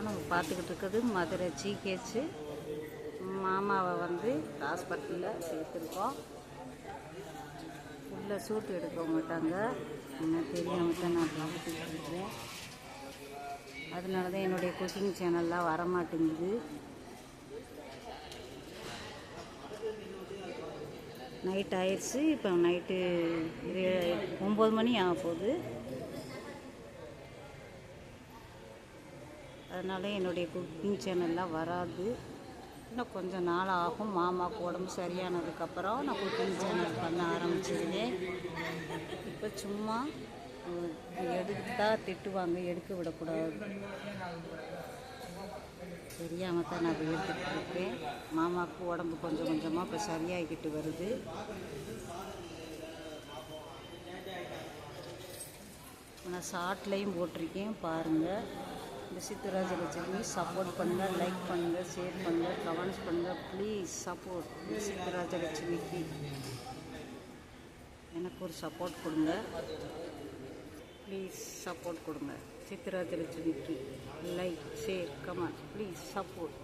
நம்ம பார்த்துக்கிட்டு இருக்கிறது மதுரை ஜிஹெச். மாமாவை வந்து ஹாஸ்பிட்டலில் சேர்த்துருக்கோம். உள்ள சூட்டு எடுக்க மாட்டாங்க, என்ன தெரியாமல் தான் நான் பார்த்துட்டு இருக்கிறேன். அதனால தான் என்னுடைய குக்கிங் சேனல்லாம் வரமாட்டேங்குது. நைட் ஆயிடுச்சு. இப்போ நைட்டு 9 மணி ஆக போகுது. அதனால என்னுடைய குக்கிங் சேனல்லாம் வராது. இன்னும் கொஞ்சம் நாள் ஆகும். மாமாவுக்கு உடம்பு சரியானதுக்கப்புறம் நான் குக்கிங் சேனல் பண்ண ஆரம்பிச்சிருவேன். இப்போ சும்மா எடுத்தால் திட்டுவாங்க, எடுக்க விடக்கூடாது. தெரியாமல் தான் நான் அதை எடுத்துக்கிட்டு இருக்கேன். மாமாவுக்கு உடம்பு கொஞ்சம் கொஞ்சமாக இப்போ சரியாகிக்கிட்டு வருது. நான் ஷார்ட்லேயும் போட்டிருக்கேன், பாருங்கள். இந்த சித்துராஜலட்சுமி சப்போர்ட் பண்ணுங்கள், லைக் பண்ணுங்கள், ஷேர் பண்ணுங்கள், கமெண்ட்ஸ் பண்ணுங்கள். ப்ளீஸ் சப்போர்ட் சித்துராஜலட்சுமிக்கு. எனக்கு ஒரு சப்போர்ட் கொடுங்க, ப்ளீஸ் சப்போர்ட் கொடுங்க. சித்துராஜலட்சுமிக்கு like, share, comments, please support.